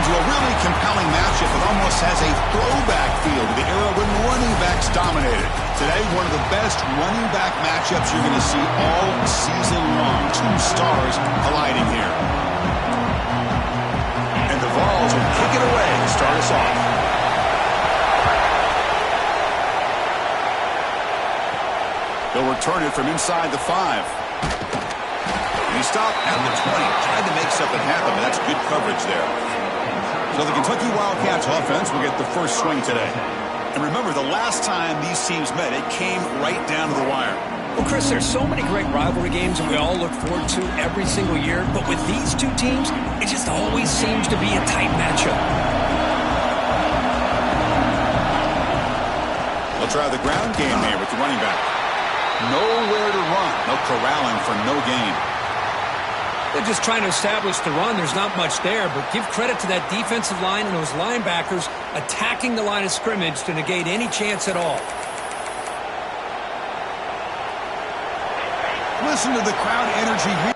into a really compelling matchup that almost has a throwback feel to the era when running backs dominated. Today, one of the best running back matchups you're going to see all season long. Two stars colliding here. And the Vols will kick it away to start us off. They'll return it from inside the 5. He stopped at the 20, tried to make something happen, but that's good coverage there. So the Kentucky Wildcats offense will get the first swing today. And remember, the last time these teams met, it came right down to the wire. Well, Chris, there's so many great rivalry games that we all look forward to every single year. But with these two teams, it just always seems to be a tight matchup. They'll try the ground game here with the running back. Nowhere to run. No corralling for no gain. They're just trying to establish the run. There's not much there, but give credit to that defensive line and those linebackers attacking the line of scrimmage to negate any chance at all. Listen to the crowd energy here.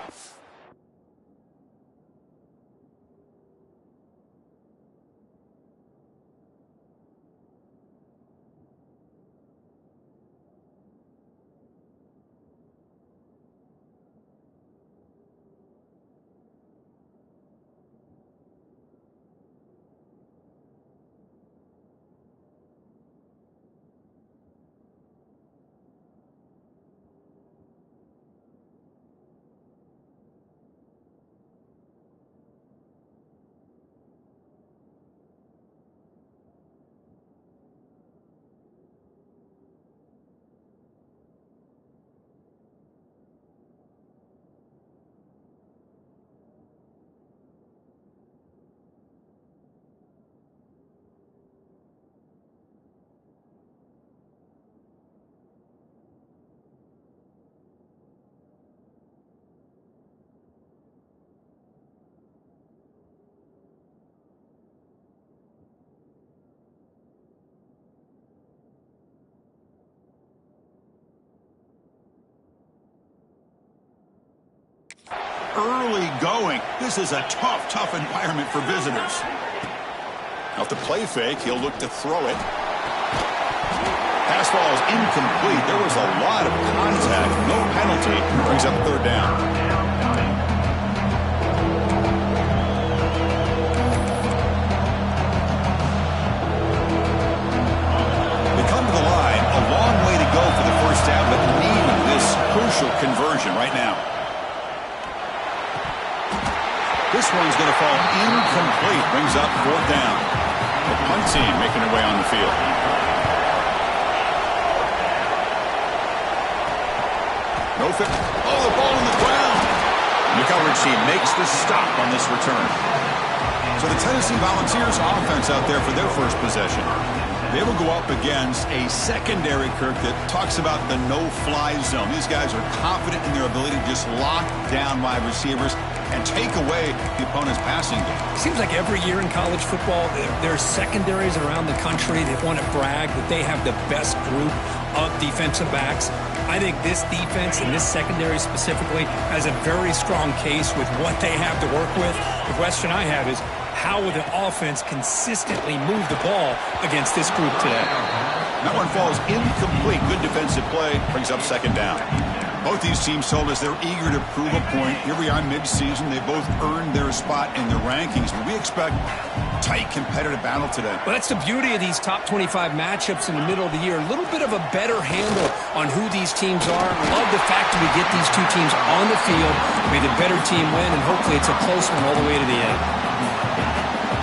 Early going. This is a tough environment for visitors. Off the play fake, he'll look to throw it. Pass ball is incomplete. There was a lot of contact. No penalty. Brings up third down. They come to the line. A long way to go for the first down, but need this crucial conversion right now. This one's going to fall incomplete. Brings up fourth down. The punt team making their way on the field. No fit. Oh, the ball on the ground. The coverage team makes the stop on this return. So the Tennessee Volunteers offense out there for their first possession. They will go up against a secondary, Kirk, that talks about the no-fly zone. These guys are confident in their ability to just lock down wide receivers and take away the opponent's passing game. Seems like every year in college football, there are secondaries around the country that want to brag that they have the best group of defensive backs. I think this defense and this secondary specifically has a very strong case with what they have to work with. The question I have is, how will the offense consistently move the ball against this group today? That one falls incomplete. Good defensive play. Brings up second down. Both these teams told us they're eager to prove a point. Here we are mid-season. They both earned their spot in the rankings. But we expect tight competitive battle today. Well, that's the beauty of these top 25 matchups in the middle of the year. A little bit of a better handle on who these teams are. Love the fact that we get these two teams on the field. May the better team win, and hopefully it's a close one all the way to the end.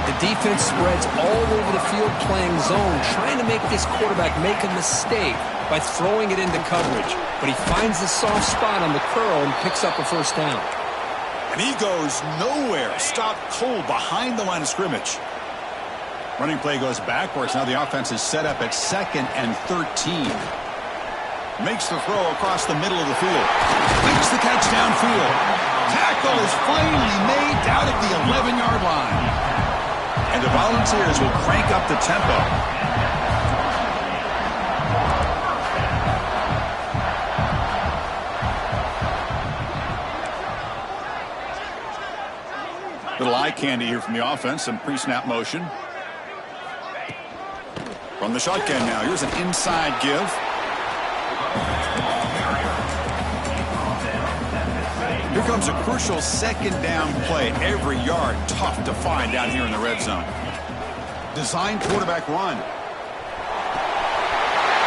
The defense spreads all over the field playing zone, trying to make this quarterback make a mistake by throwing it into coverage. But he finds the soft spot on the curl and picks up a first down. And he goes nowhere. Stopped cold behind the line of scrimmage. Running play goes backwards. Now the offense is set up at 2nd and 13. Makes the throw across the middle of the field. Makes the catch downfield. Tackle is finally made down at the 11-yard line. And the Volunteers will crank up the tempo. Little eye candy here from the offense. Some pre-snap motion. From the shotgun now. Here's an inside give. Here comes a crucial second down play. Every yard tough to find down here in the red zone. Design quarterback run.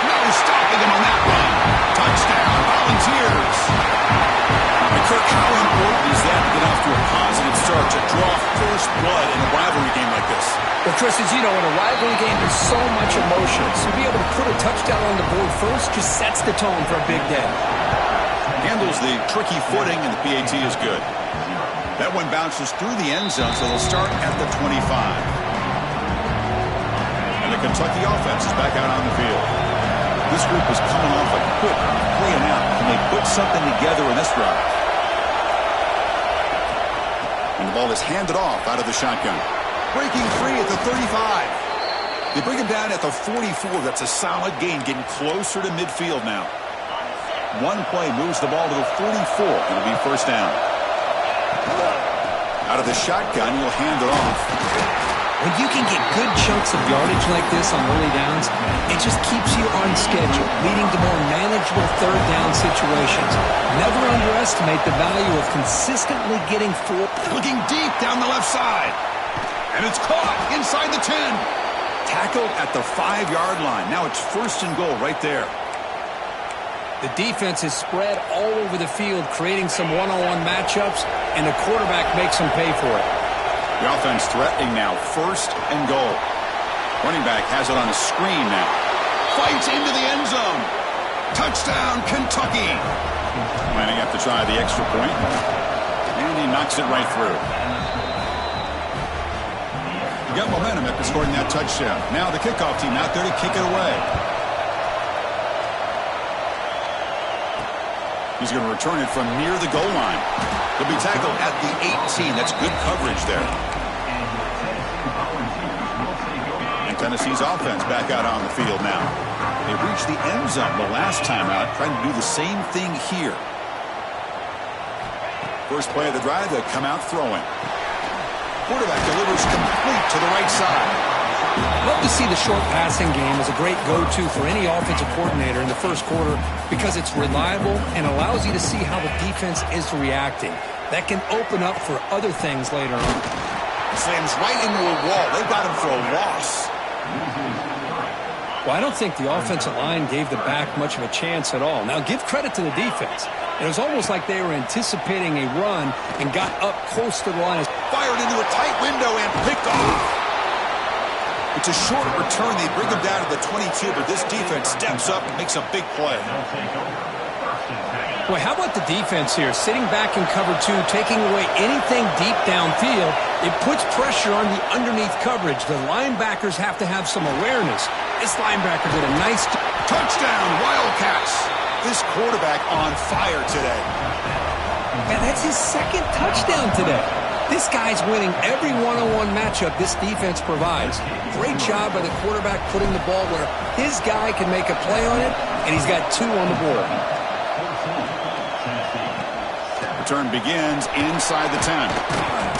No stopping him on that run. Touchdown, Volunteers. Kirk, how important is that to get off to a positive start to draw first blood in a rivalry game like this? Well, Chris, as you know, in a rivalry game, there's so much emotion. So to be able to put a touchdown on the board first just sets the tone for a big day. Handles the tricky footing, and the PAT is good. That one bounces through the end zone, so they'll start at the 25. And the Kentucky offense is back out on the field. This group is coming off a quick 3-and-out. Can they put something together in this drive? And the ball is handed off out of the shotgun. Breaking free at the 35. They bring him down at the 44. That's a solid gain, getting closer to midfield now. One play moves the ball to the 44. It'll be first down. Out of the shotgun, he'll hand it off. When you can get good chunks of yardage like this on early downs, it just keeps you on schedule, leading to more manageable third down situations. Never underestimate the value of consistently getting four. Looking deep down the left side. And it's caught inside the 10. Tackled at the 5-yard line. Now it's first and goal right there. The defense is spread all over the field, creating some one-on-one matchups, and the quarterback makes them pay for it. The offense threatening now, first and goal. Running back has it on a screen now. Fights into the end zone. Touchdown, Kentucky. Lining up to try the extra point. And he knocks it right through. You got momentum after scoring that touchdown. Now the kickoff team out there to kick it away. He's going to return it from near the goal line. He'll be tackled at the 18. That's good coverage there. And Tennessee's offense back out on the field now. They reached the end zone the last time out, trying to do the same thing here. First play of the drive, they'll come out throwing. Quarterback delivers complete to the right side. Love to see the short passing game as a great go-to for any offensive coordinator in the first quarter because it's reliable and allows you to see how the defense is reacting. That can open up for other things later on. Slams right into a wall. They got him for a loss. Well, I don't think the offensive line gave the back much of a chance at all. Now, give credit to the defense. It was almost like they were anticipating a run and got up close to the line. Fired into a tight window and picked off. It's a short return. They bring him down to the 22, but this defense steps up and makes a big play. Boy, how about the defense here? Sitting back in cover two, taking away anything deep downfield. It puts pressure on the underneath coverage. The linebackers have to have some awareness. This linebacker did a nice touchdown, Wildcats. This quarterback on fire today. And that's his second touchdown today. This guy's winning every one-on-one matchup this defense provides. Great job by the quarterback putting the ball where his guy can make a play on it, and he's got 2 on the board. Return begins inside the 10.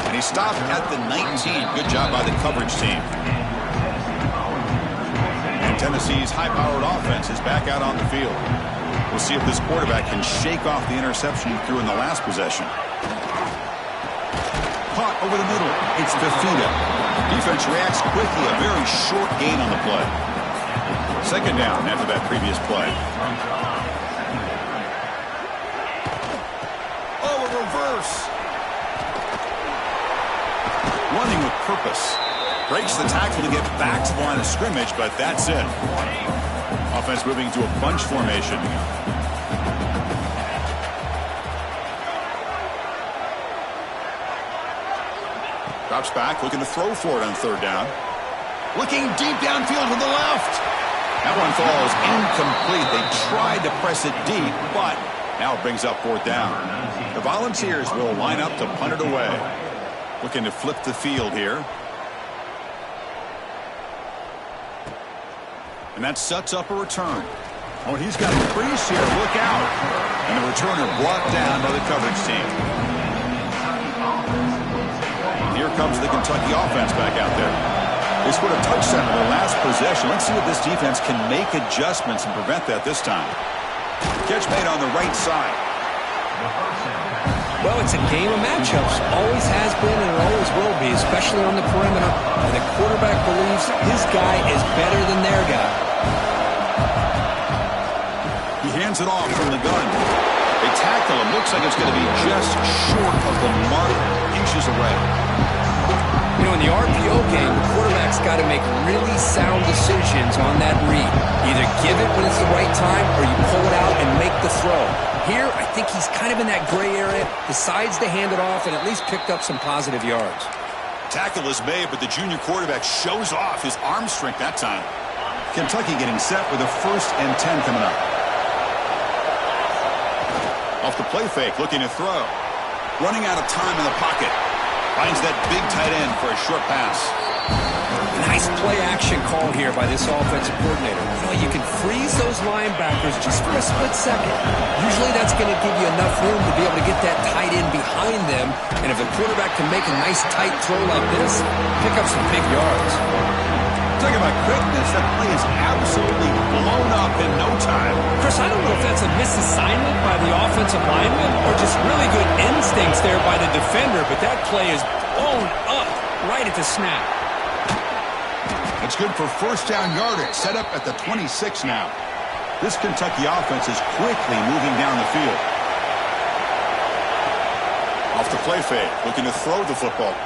And he stopped at the 19. Good job by the coverage team. And Tennessee's high-powered offense is back out on the field. We'll see if this quarterback can shake off the interception he threw in the last possession. Caught over the middle. It's Fafita. Defense reacts quickly. A very short gain on the play. Second down after that previous play. Oh, a reverse. Running with purpose. Breaks the tackle to get back to the line of scrimmage, but that's it. Offense moving to a bunch formation. Drops back, looking to throw for it on third down. Looking deep downfield to the left. That one falls incomplete. They tried to press it deep, but now it brings up fourth down. The Volunteers will line up to punt it away. Looking to flip the field here. And that sets up a return. Oh, he's got a crease here. Look out. And the returner brought down by the coverage team. Here here comes the Kentucky offense back out there. They scored a touchdown in their last possession. Let's see if this defense can make adjustments and prevent that this time. Catch made on the right side. Well, it's a game of matchups. Always has been and it always will be, especially on the perimeter. And the quarterback believes his guy is better than their guy. He hands it off from the gun. They tackle him. Looks like it's going to be just short of the mark, inches away. You know, in the RPO game, the quarterback's got to make really sound decisions on that read. Either give it when it's the right time or you pull it out and make the throw. Here, I think he's kind of in that gray area, decides to hand it off and at least picked up some positive yards. Tackle is made, but the junior quarterback shows off his arm strength that time. Kentucky getting set with a 1st and 10 coming up. Off the play fake, looking to throw. Running out of time in the pocket. Finds that big tight end for a short pass. Nice play action call here by this offensive coordinator. You know, you can freeze those linebackers just for a split second. Usually that's going to give you enough room to be able to get that tight end behind them. And if the quarterback can make a nice tight throw like this, pick up some big yards. Talking about quickness, that play is absolutely blown up in no time. Chris, I don't know if that's a misassignment by the offensive lineman or just really good instincts there by the defender, but that play is blown up right at the snap. It's good for 1st down yardage, set up at the 26 now. This Kentucky offense is quickly moving down the field. Off the play fake, looking to throw the football.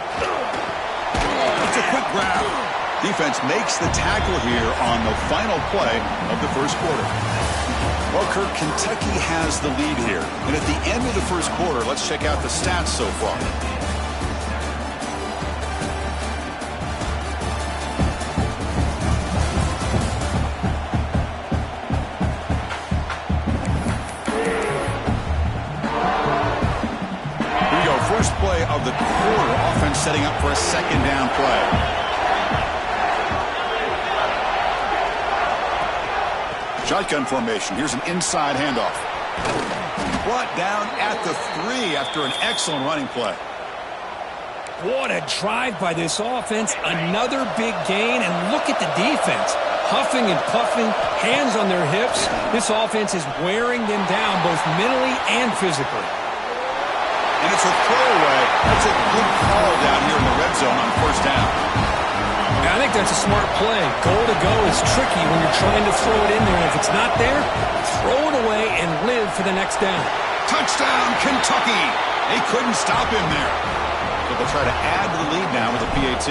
It's a quick grab. Defense makes the tackle here on the final play of the 1st quarter. Well, Kirk, Kentucky has the lead here. And at the end of the 1st quarter, let's check out the stats so far. Here we go, 1st play of the quarter. Offense setting up for a 2nd down play. Shotgun formation. Here's an inside handoff. Brought down at the 3 after an excellent running play. What a drive by this offense. Another big gain, and look at the defense. Huffing and puffing, hands on their hips. This offense is wearing them down both mentally and physically. And it's a throwaway. That's a good call down here in the red zone on 1st down. I think that's a smart play. Goal to go is tricky when you're trying to throw it in there. And if it's not there, throw it away and live for the next down. Touchdown, Kentucky! They couldn't stop him there. So they'll try to add to the lead now with a PAT.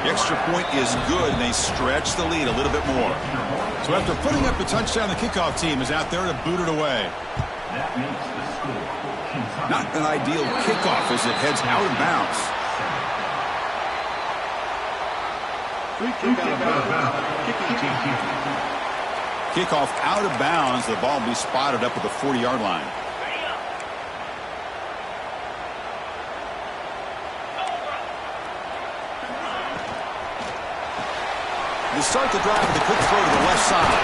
The extra point is good, and they stretch the lead a little bit more. So after putting up the touchdown, the kickoff team is out there to boot it away. Not an ideal kickoff as it heads out of bounds. Kickoff out of bounds. The ball will be spotted up at the 40-yard line. They start the drive with a quick throw to the left side.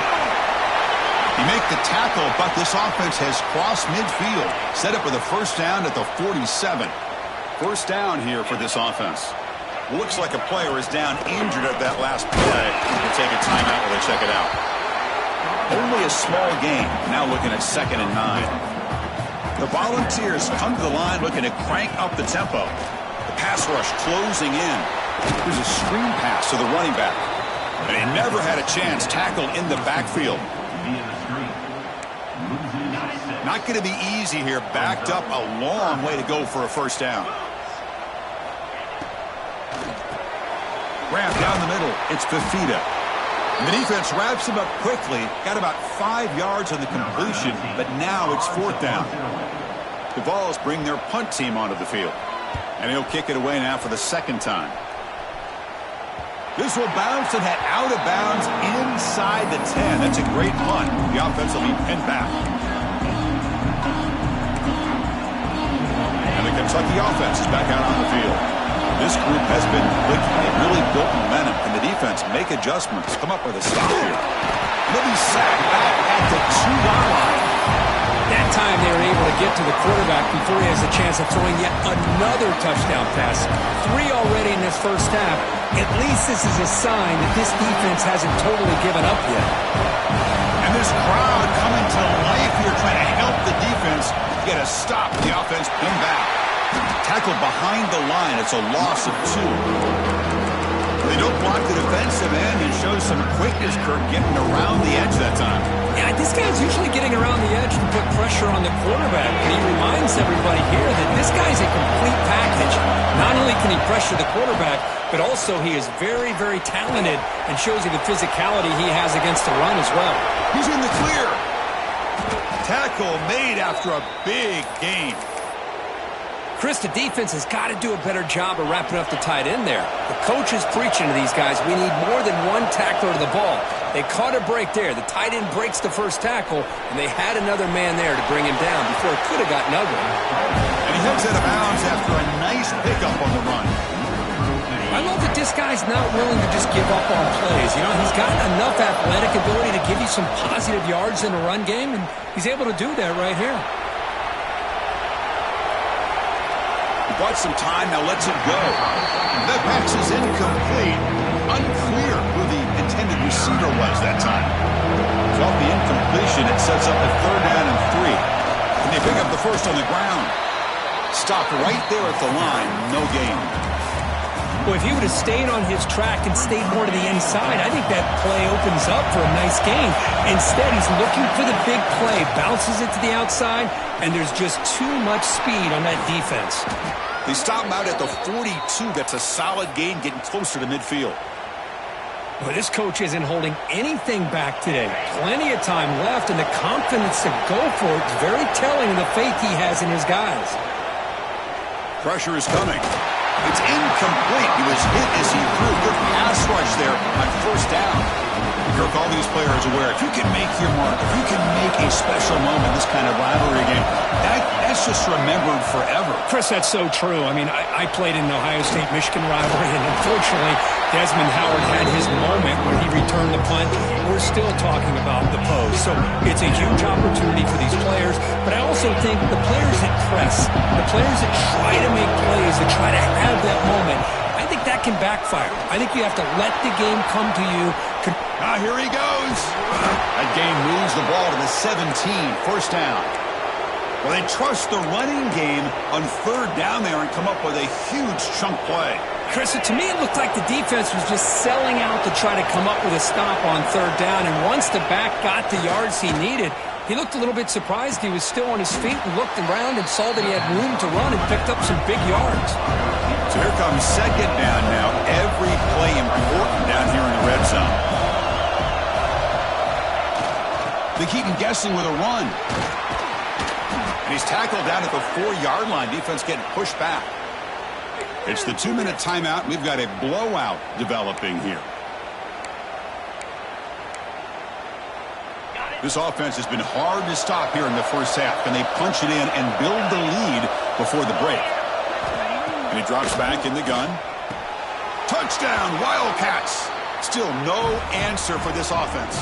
You make the tackle, but this offense has crossed midfield. Set up with a 1st down at the 47. 1st down here for this offense. Looks like a player is down injured at that last play. We'll take a timeout while they check it out. Only a small gain. Now looking at 2nd and 9. The Volunteers come to the line looking to crank up the tempo. The pass rush closing in. Here's a screen pass to the running back. And he never had a chance tackled in the backfield. Not going to be easy here. Backed up a long way to go for a 1st down. Wrap down the middle. It's Fafita. And the defense wraps him up quickly. Got about 5 yards on the completion, but now it's 4th down. The Vols bring their punt team onto the field. And he'll kick it away now for the 2nd time. This will bounce and head out of bounds inside the 10. That's a great punt. The offense will be pinned back. And the Kentucky offense is back out on the field. This group has been clicking. They've really built momentum. Can the defense make adjustments? Come up with a stop here. They'll be sacked back at the 2-yard line. That time they were able to get to the quarterback before he has a chance of throwing yet another touchdown pass. 3 already in this first half. At least this is a sign that this defense hasn't totally given up yet. And this crowd coming to life here trying to help the defense get a stop. The offense pinned back. Tackled behind the line. It's a loss of 2. They don't block the defensive end and show some quickness, Kirk, getting around the edge that time. Yeah, this guy's usually getting around the edge to put pressure on the quarterback. And he reminds everybody here that this guy's a complete package. Not only can he pressure the quarterback, but also he is very, very talented and shows you the physicality he has against the run as well. He's in the clear. Tackle made after a big gain. Chris, the defense has got to do a better job of wrapping up the tight end there. The coach is preaching to these guys, we need more than one tackler to the ball. They caught a break there. The tight end breaks the first tackle, and they had another man there to bring him down before it could have gotten ugly. And he heads out of bounds after a nice pickup on the run. I love that this guy's not willing to just give up on plays. You know, he's got enough athletic ability to give you some positive yards in the run game, and he's able to do that right here. Bought some time, now lets it go. That pass is incomplete. Unclear who the intended receiver was that time. So off the incompletion, it sets up a 3rd down and 3. And they pick up the first on the ground. Stopped right there at the line, no gain. Well, if he would have stayed on his track and stayed more to the inside, I think that play opens up for a nice gain. Instead, he's looking for the big play, bounces it to the outside, and there's just too much speed on that defense. They stop him out at the 42. That's a solid gain, getting closer to midfield. Well, this coach isn't holding anything back today. Plenty of time left, and the confidence to go for it is very telling of the faith he has in his guys. Pressure is coming. It's incomplete. He was hit as he threw. Good pass rush there on 1st down. Kirk, all these players aware, if you can make your mark, if you can make a special moment, this kind of rivalry game, that's just remembered forever. Chris, that's so true. I mean, I played in the Ohio State-Michigan rivalry, and unfortunately, Desmond Howard had his moment when he returned the punt. We're still talking about the pose. So it's a huge opportunity for these players, but I also think the players that press, the players that try to make plays, that try to have that moment, I think that can backfire. I think you have to let the game come to you. Now here he goes. That game moves the ball to the 17, 1st down. Well, they trust the running game on 3rd down there and come up with a huge chunk play. Chris, to me it looked like the defense was just selling out to try to come up with a stop on 3rd down, and once the back got the yards he needed, he looked a little bit surprised. He was still on his feet and looked around and saw that he had room to run and picked up some big yards. So here comes 2nd down now. Every play important down here in the red zone. They keep him guessing with a run. And he's tackled down at the 4-yard line. Defense getting pushed back. It's the 2-minute timeout. We've got a blowout developing here. This offense has been hard to stop here in the first half. Can they punch it in and build the lead before the break? And he drops back in the gun. Touchdown, Wildcats. Still no answer for this offense.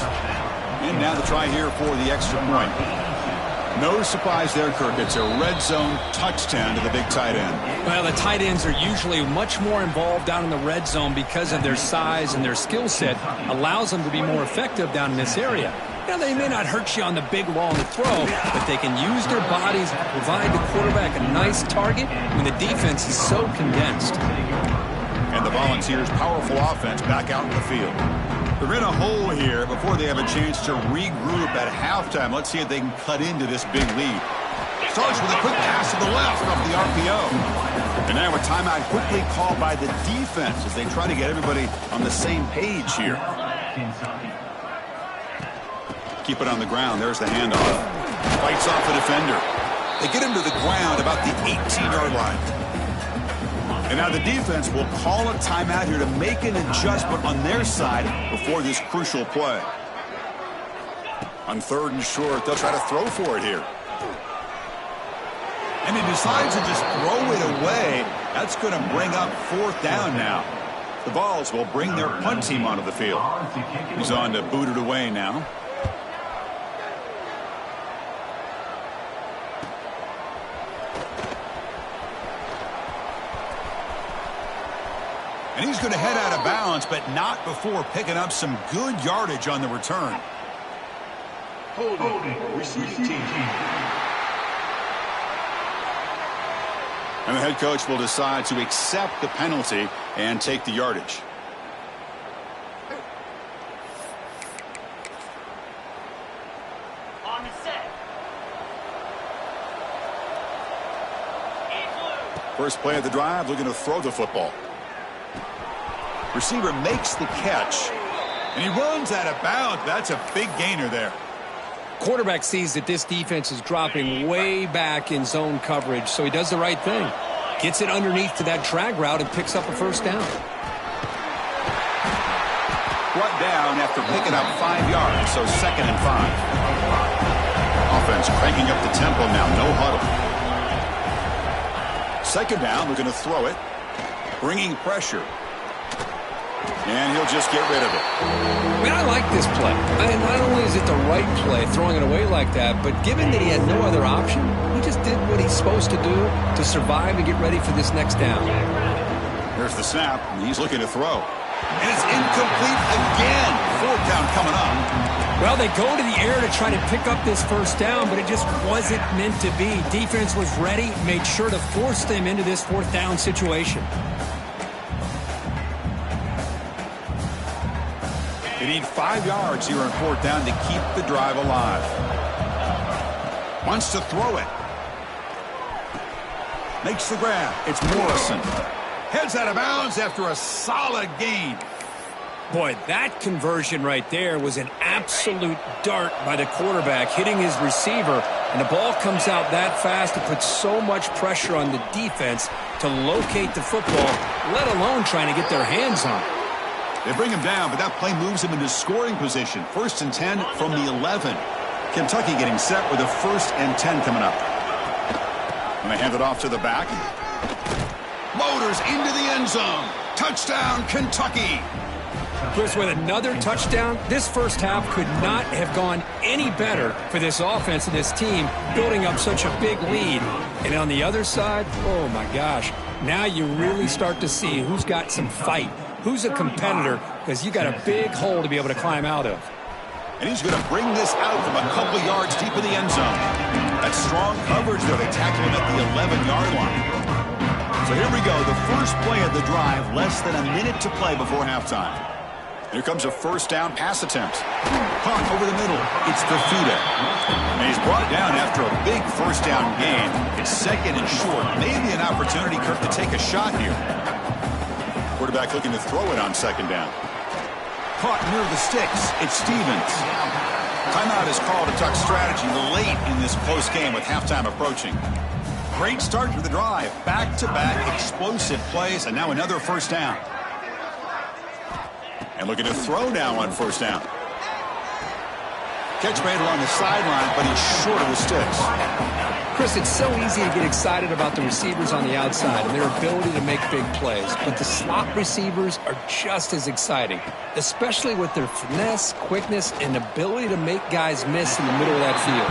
And now the try here for the extra point. No surprise there, Kirk. It's a red zone touchdown to the big tight end. Well, the tight ends are usually much more involved down in the red zone because of their size, and their skill set allows them to be more effective down in this area. You know, they may not hurt you on the big long throw, but they can use their bodies to provide the quarterback a nice target when the defense is so condensed. And the Volunteers' powerful offense back out in the field. They're in a hole here before they have a chance to regroup at halftime. Let's see if they can cut into this big lead. Starts with a quick pass to the left off the RPO. And now a timeout quickly called by the defense as they try to get everybody on the same page here. Keep it on the ground. There's the handoff. Fights off the defender. They get him to the ground about the 18-yard line. And now the defense will call a timeout here to make an adjustment on their side before this crucial play. On 3rd and short, they'll try to throw for it here. And he decides to just throw it away. That's going to bring up 4th down now. The Vols will bring their punt team onto the field. He's on to boot it away now. And he's going to head out of bounds, but not before picking up some good yardage on the return. Holding. Receiving team. And the head coach will decide to accept the penalty and take the yardage. On the set. First play of the drive, looking to throw the football. Receiver makes the catch, and he runs out of bounds. That's a big gainer there. Quarterback sees that this defense is dropping way back in zone coverage, so he does the right thing. Gets it underneath to that drag route and picks up a first down. Brought down after picking up 5 yards, so 2nd and 5. Offense cranking up the tempo now, no huddle. 2nd down, looking to throw it. Bringing pressure. And he'll just get rid of it. I mean, I like this play. Not only is it the right play, throwing it away like that, but given that he had no other option, he just did what he's supposed to do to survive and get ready for this next down. Here's the snap, and he's looking to throw. And it's incomplete again. 4th down coming up. Well, they go to the air to try to pick up this first down, but it just wasn't meant to be. Defense was ready, made sure to force them into this 4th down situation. They need 5 yards here on 4th down to keep the drive alive. Wants to throw it. Makes the grab. It's Morrison. Heads out of bounds after a solid gain. Boy, that conversion right there was an absolute dart by the quarterback, hitting his receiver, and the ball comes out that fast. It puts so much pressure on the defense to locate the football, let alone trying to get their hands on it. They bring him down, but that play moves him into scoring position. 1st and 10 from the 11. Kentucky getting set with a 1st and 10 coming up. And they hand it off to the back. Motors into the end zone. Touchdown, Kentucky. Chris, with another touchdown, this first half could not have gone any better for this offense and this team, building up such a big lead. And on the other side, oh my gosh, now you really start to see who's got some fight. Who's a competitor, because you got a big hole to be able to climb out of. And he's going to bring this out from a couple yards deep in the end zone. That's strong coverage, though. They tackle him at the 11-yard line. So here we go, the first play of the drive, less than a minute to play before halftime. Here comes a 1st down pass attempt. Caught over the middle. It's Fafita. And he's brought down after a big 1st down gain. It's 2nd and short. Maybe an opportunity, Kirk, to take a shot here. Quarterback looking to throw it on 2nd down. Caught near the sticks. It's Stevens. Timeout is called to tuck strategy late in this close game with halftime approaching. Great start to the drive. Back-to-back explosive plays, and now another 1st down. And looking to throw now on 1st down. Catch made along the sideline, but he's short of the sticks. Chris, it's so easy to get excited about the receivers on the outside and their ability to make big plays, but the slot receivers are just as exciting, especially with their finesse, quickness, and ability to make guys miss in the middle of that field.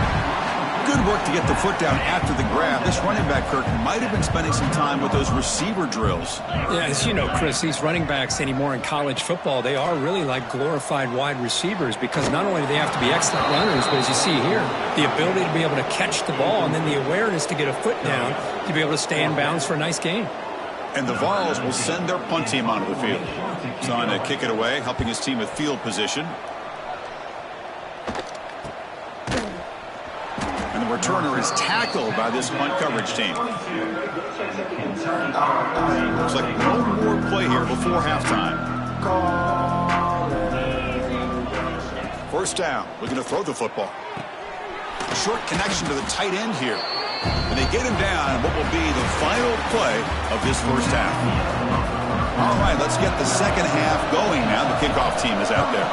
Good work to get the foot down after the grab. This running back, Kirk, might have been spending some time with those receiver drills. Yeah, as you know, Chris, these running backs anymore in college football, they are really like glorified wide receivers, because not only do they have to be excellent runners, but as you see here, the ability to be able to catch the ball and then the awareness to get a foot down to be able to stay in bounds for a nice gain. And the Vols will send their punt team onto the field. He's on to kick it away, helping his team with field position. And the returner is tackled by this punt coverage team. Looks like no more play here before halftime. 1st down, looking to throw the football. Short connection to the tight end here. And they get him down in what will be the final play of this first half. All right, let's get the second half going now. The kickoff team is out there.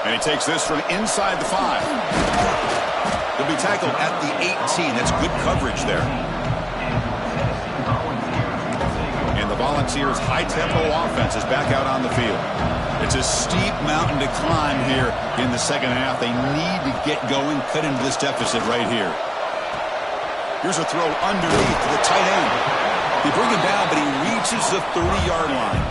And he takes this from inside the 5. He'll be tackled at the 18. That's good coverage there. And the Volunteers' high-tempo offense is back out on the field. It's a steep mountain to climb here in the second half. They need to get going, cut into this deficit right here. Here's a throw underneath to the tight end. They bring him down, but he reaches the 30-yard line.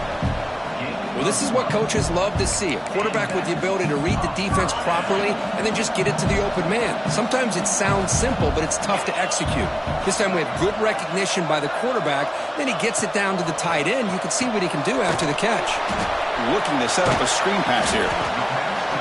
Well, this is what coaches love to see. A quarterback with the ability to read the defense properly and then just get it to the open man. Sometimes it sounds simple, but it's tough to execute. This time we have good recognition by the quarterback. Then he gets it down to the tight end. You can see what he can do after the catch. Looking to set up a screen pass here.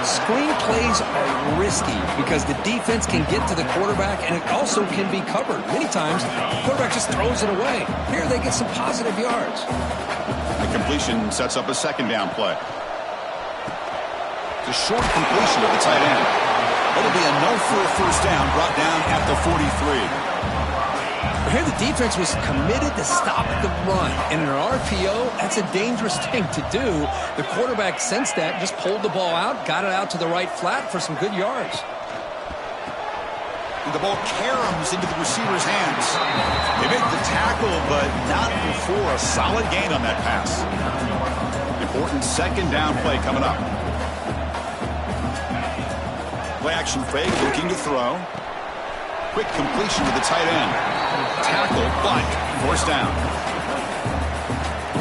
Screen plays are risky because the defense can get to the quarterback and it also can be covered. Many times, the quarterback just throws it away. Here they get some positive yards. The completion sets up a second down play. It's a short completion of the tight end. It'll be enough for a first down, brought down at the 43. Here the defense was committed to stop the run. And in an RPO, that's a dangerous thing to do. The quarterback sensed that, just pulled the ball out, got it out to the right flat for some good yards. And the ball caroms into the receiver's hands. They make the tackle, but not before a solid gain on that pass. Important second down play coming up. Play action fake, looking to throw. Quick completion to the tight end. Tackle, but forced down.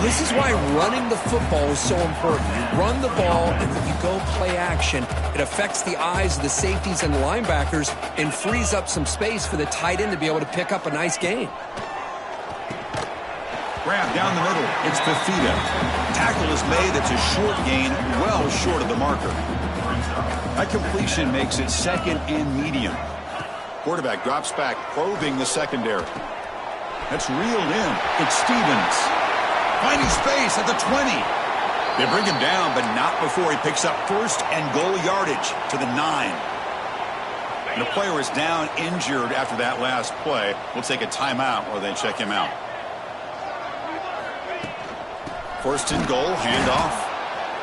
This is why running the football is so important. You run the ball, and when you go play action, it affects the eyes of the safeties and the linebackers and frees up some space for the tight end to be able to pick up a nice gain. Grab down the middle. It's Fafita. Tackle is made. It's a short gain, well short of the marker. That completion makes it second and medium. Quarterback drops back, probing the secondary. That's reeled in. It's Stevens. Finding space at the 20. They bring him down, but not before he picks up first and goal yardage to the 9. And the player is down injured after that last play. We'll take a timeout while they check him out. First and goal, handoff.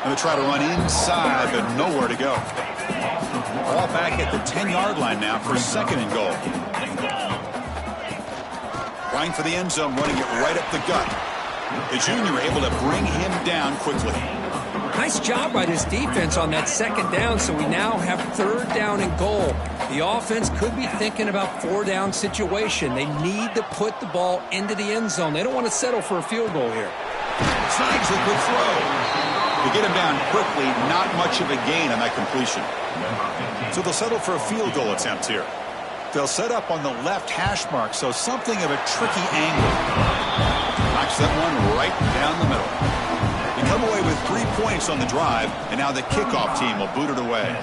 And they try to run inside, but nowhere to go. Ball back at the 10-yard line now for second and goal. Trying for the end zone, running it right up the gut. The junior able to bring him down quickly. Nice job by this defense on that second down, so we now have third down and goal. The offense could be thinking about four-down situation. They need to put the ball into the end zone. They don't want to settle for a field goal here. Snags a good throw. To get him down quickly, not much of a gain on that completion. So they'll settle for a field goal attempt here. They'll set up on the left hash mark, so something of a tricky angle. Knocks that one right down the middle. They come away with 3 points on the drive, and now the kickoff team will boot it away.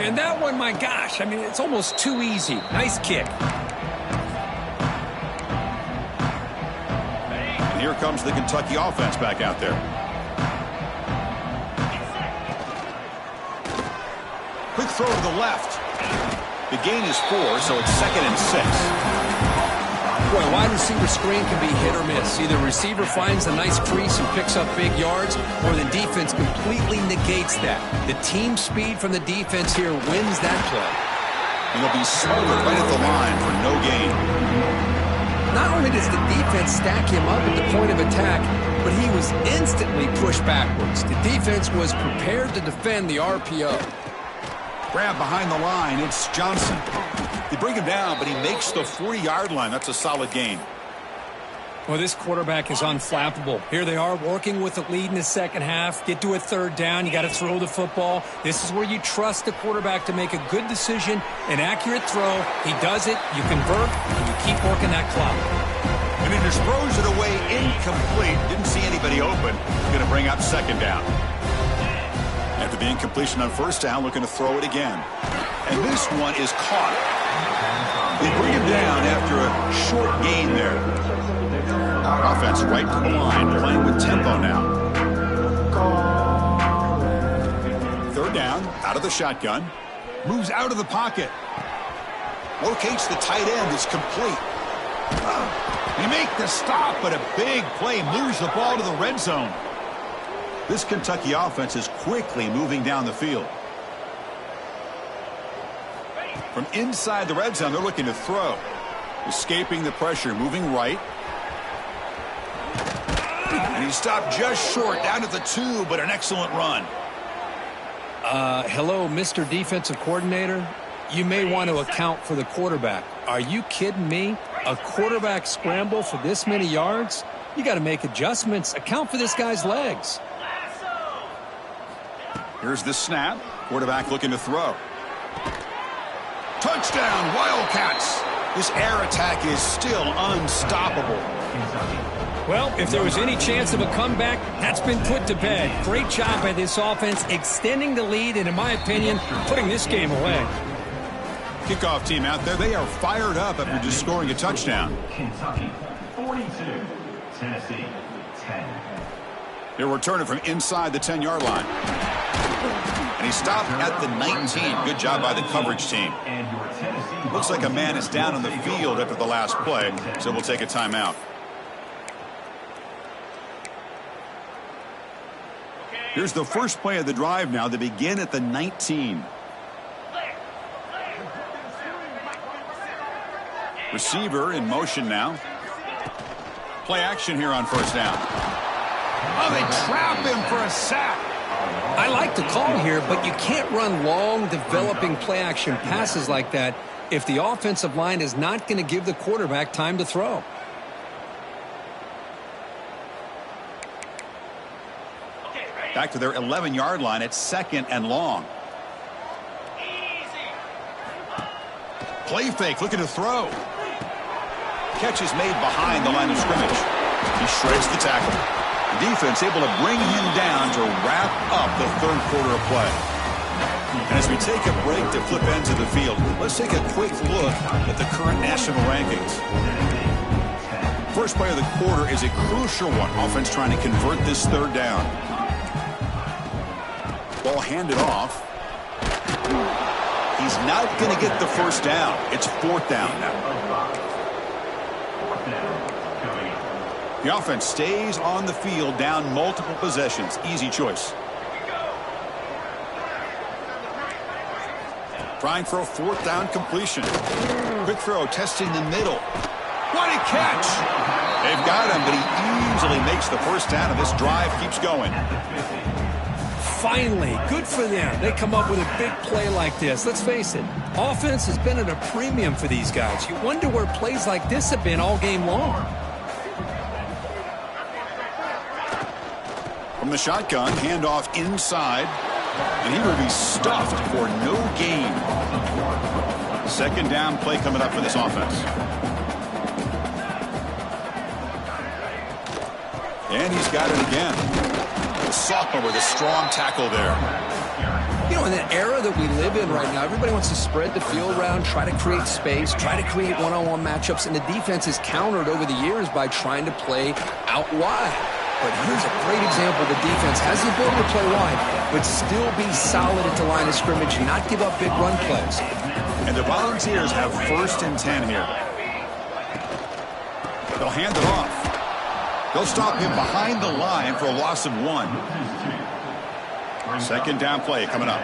And that one, my gosh, I mean, it's almost too easy. Nice kick. And here comes the Kentucky offense back out there. Quick throw to the left. The gain is 4, so it's second and 6. Boy, wide receiver screen can be hit or miss. Either receiver finds a nice crease and picks up big yards, or the defense completely negates that. The team speed from the defense here wins that play. And they'll be smothered right at the line for no gain. Not only does the defense stack him up at the point of attack, but he was instantly pushed backwards. The defense was prepared to defend the RPO. Grab behind the line. It's Johnson. They bring him down, but he makes the 40-yard line. That's a solid gain. Well, this quarterback is unflappable. Here they are working with the lead in the second half. Get to a third down. You got to throw the football. This is where you trust the quarterback to make a good decision, an accurate throw. He does it. You convert, and you keep working that clock. And he just throws it away incomplete. Didn't see anybody open. Going to bring up second down. After the incompletion on first down, looking to throw it again. And this one is caught. They bring him down after a short gain there. Offense right to the line, playing with tempo now. Third down, out of the shotgun. Moves out of the pocket. Locates the tight end. It's complete. They make the stop, but a big play moves the ball to the red zone. This Kentucky offense is quickly moving down the field. From inside the red zone, they're looking to throw. Escaping the pressure, moving right. And he stopped just short, down at the 2, but an excellent run. Hello, Mr. Defensive Coordinator. You may want to account for the quarterback. Are you kidding me? A quarterback scramble for this many yards? You got to make adjustments. Account for this guy's legs. Here's the snap. Quarterback looking to throw. Touchdown, Wildcats. This air attack is still unstoppable. Well, if there was any chance of a comeback, that's been put to bed. Great job by this offense, extending the lead, and in my opinion, putting this game away. Kickoff team out there, they are fired up after just scoring a touchdown. Kentucky 42, Tennessee 10. They're returning from inside the 10-yard line. And he stopped at the 19. Good job by the coverage team. Looks like a man is down on the field after the last play, so we'll take a timeout. Here's the first play of the drive now. They begin at the 19. Receiver in motion now. Play action here on first down. Oh, they trap him for a sack. I like the call here, but you can't run long, developing play-action passes like that if the offensive line is not going to give the quarterback time to throw. Back to their 11-yard line at 2nd and long. Play fake, looking to throw. Catch is made behind the line of scrimmage. He shreds the tackle. The defense able to bring him down to wrap up the third quarter of play. And as we take a break to flip ends of the field, let's take a quick look at the current national rankings. First play of the quarter is a crucial one. Offense trying to convert this third down. Ball handed off. He's not going to get the first down. It's 4th down now. The offense stays on the field, down multiple possessions. Easy choice. Trying for a 4th down completion. Quick throw, testing the middle. What a catch! They've got him, but he easily makes the first down, and this drive keeps going. Finally, good for them. They come up with a big play like this. Let's face it, offense has been at a premium for these guys. You wonder where plays like this have been all game long. From the shotgun, handoff inside, and he will be stuffed for no gain. 2nd down play coming up for this offense. And he's got it again. The sophomore with a strong tackle there. You know, in that era that we live in right now, everybody wants to spread the field around, try to create space, try to create one-on-one matchups, and the defense is countered over the years by trying to play out wide. But here's a great example. The defense has the ability to play wide, but still be solid at the line of scrimmage and not give up big run plays. And the Volunteers have 1st and 10 here. They'll hand it off. They'll stop him behind the line for a loss of 1. 2nd down play coming up.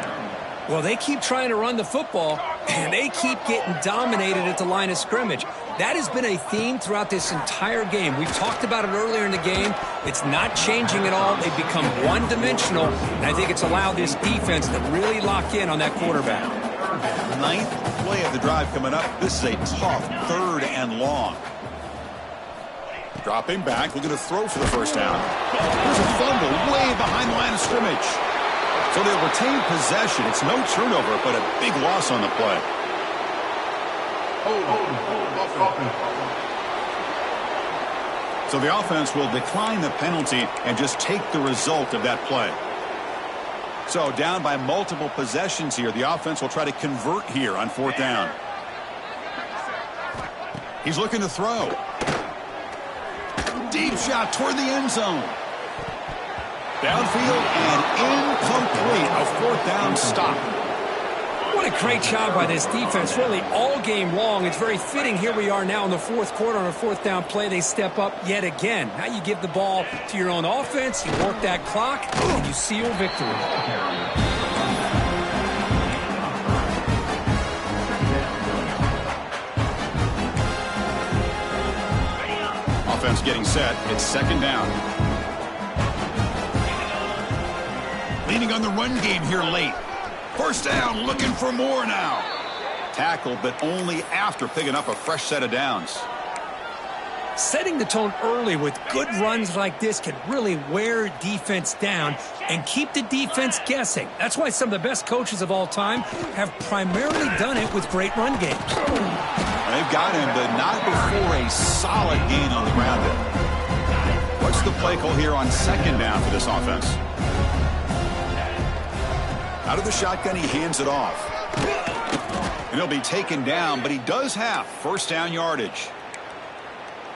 Well, they keep trying to run the football, and they keep getting dominated at the line of scrimmage. That has been a theme throughout this entire game. We've talked about it earlier in the game. It's not changing at all. They've become one-dimensional, and I think it's allowed this defense to really lock in on that quarterback. 9th play of the drive coming up. This is a tough 3rd and long. Dropping back, looking to throw for the first down. There's a fumble way behind the line of scrimmage. So they'll retain possession. It's no turnover, but a big loss on the play. So the offense will decline the penalty and just take the result of that play. So down by multiple possessions here. The offense will try to convert here on 4th down. He's looking to throw. Deep shot toward the end zone. Downfield and incomplete. A 4th down stop. What a great job by this defense, really all game long. It's very fitting. Here we are now in the 4th quarter on a 4th down play. They step up yet again. Now you give the ball to your own offense, you work that clock, and you seal victory. Offense getting set. It's 2nd down. Leaning on the run game here late. First down, looking for more now. Tackle, but only after picking up a fresh set of downs. Setting the tone early with good runs like this can really wear defense down and keep the defense guessing. That's why some of the best coaches of all time have primarily done it with great run games. They've got him, but not before a solid gain on the ground there. What's the play call here on second down for this offense? Out of the shotgun, he hands it off. And he'll be taken down, but he does have first down yardage.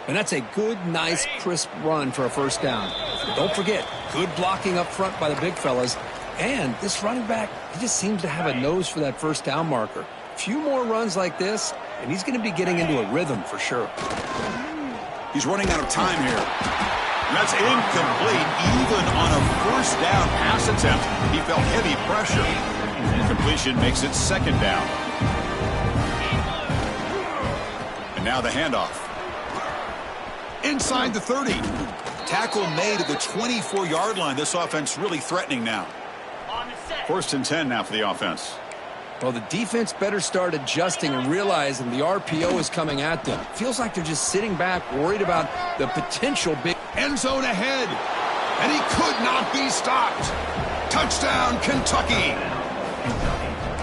And that's a good, nice, crisp run for a first down. Don't forget, good blocking up front by the big fellas. And this running back, he just seems to have a nose for that first down marker. A few more runs like this, and he's going to be getting into a rhythm for sure. He's running out of time here. And that's incomplete. Even on a first down pass attempt, he felt heavy pressure. Completion makes it second down. And now the handoff. Inside the 30. Tackle made at the 24-yard line. This offense really threatening now. First and 10 now for the offense. Well, the defense better start adjusting and realizing the RPO is coming at them. Feels like they're just sitting back, worried about the potential big End zone ahead. And he could not be stopped. Touchdown, Kentucky.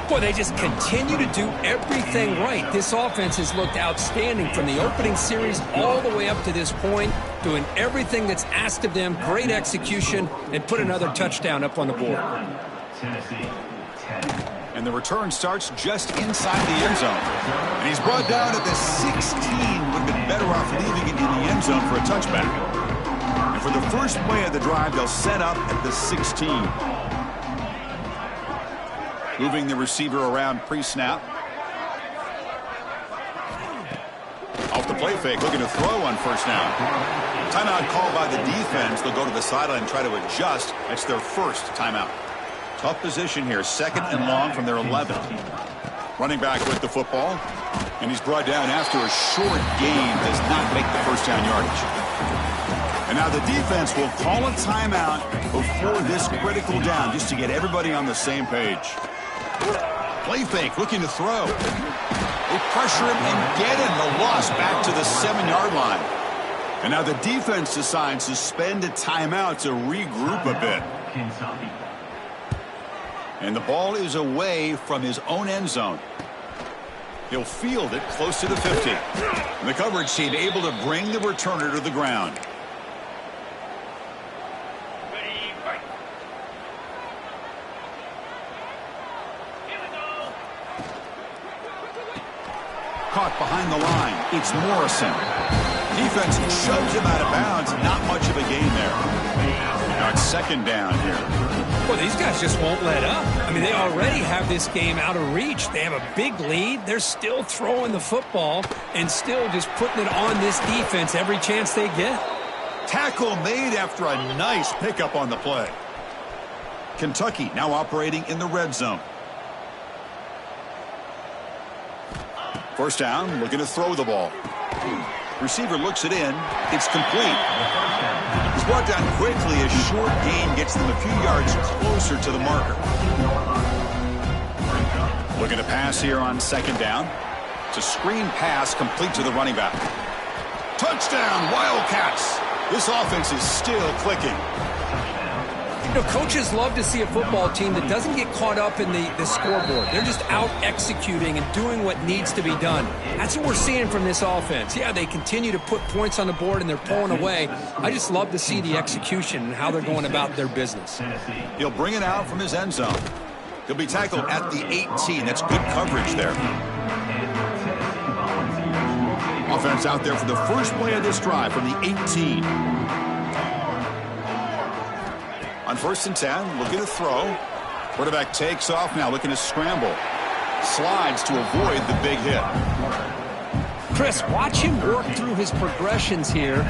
Boy, they just continue to do everything right. This offense has looked outstanding from the opening series all the way up to this point, doing everything that's asked of them, great execution, and put another touchdown up on the board. Tennessee 10. And the return starts just inside the end zone. And he's brought down at the 16. Would have been better off leaving it in the end zone for a touchback. And for the first play of the drive, they'll set up at the 16. Moving the receiver around pre-snap. Off the play fake, looking to throw on first down. Timeout called by the defense. They'll go to the sideline and try to adjust. That's their first timeout. Tough position here, second and long from their 11. Running back with the football. And he's brought down after a short gain. Does not make the first down yardage. And now the defense will call a timeout before this critical down, just to get everybody on the same page. Play fake, looking to throw. They pressure him and get him. The loss back to the 7-yard line. And now the defense decides to spend a timeout to regroup a bit. And the ball is away from his own end zone. He'll field it close to the 50. And the coverage team able to bring the returner to the ground. Caught behind the line. It's Morrison. Defense shoves him out of bounds. Not much of a gain there. Now it's second down here. Well, these guys just won't let up. I mean, they already have this game out of reach. They have a big lead. They're still throwing the football and still just putting it on this defense every chance they get. Tackle made after a nice pickup on the play. Kentucky now operating in the red zone. First down, looking to throw the ball. Receiver looks it in. It's complete. He's brought down quickly. A short gain gets them a few yards closer to the marker. Looking to pass here on second down. It's a screen pass complete to the running back. Touchdown, Wildcats. This offense is still clicking. You know, coaches love to see a football team that doesn't get caught up in the scoreboard. They're just out executing and doing what needs to be done. That's what we're seeing from this offense. Yeah, they continue to put points on the board and they're pulling away. I just love to see the execution and how they're going about their business. He'll bring it out from his end zone. He'll be tackled at the 18. That's good coverage there. Offense out there for the first play of this drive from the 18. On first and 10, looking to throw. Quarterback takes off now, looking to scramble. Slides to avoid the big hit. Chris, watch him work through his progressions here.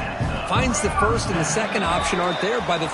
Finds the first and the second option aren't there by the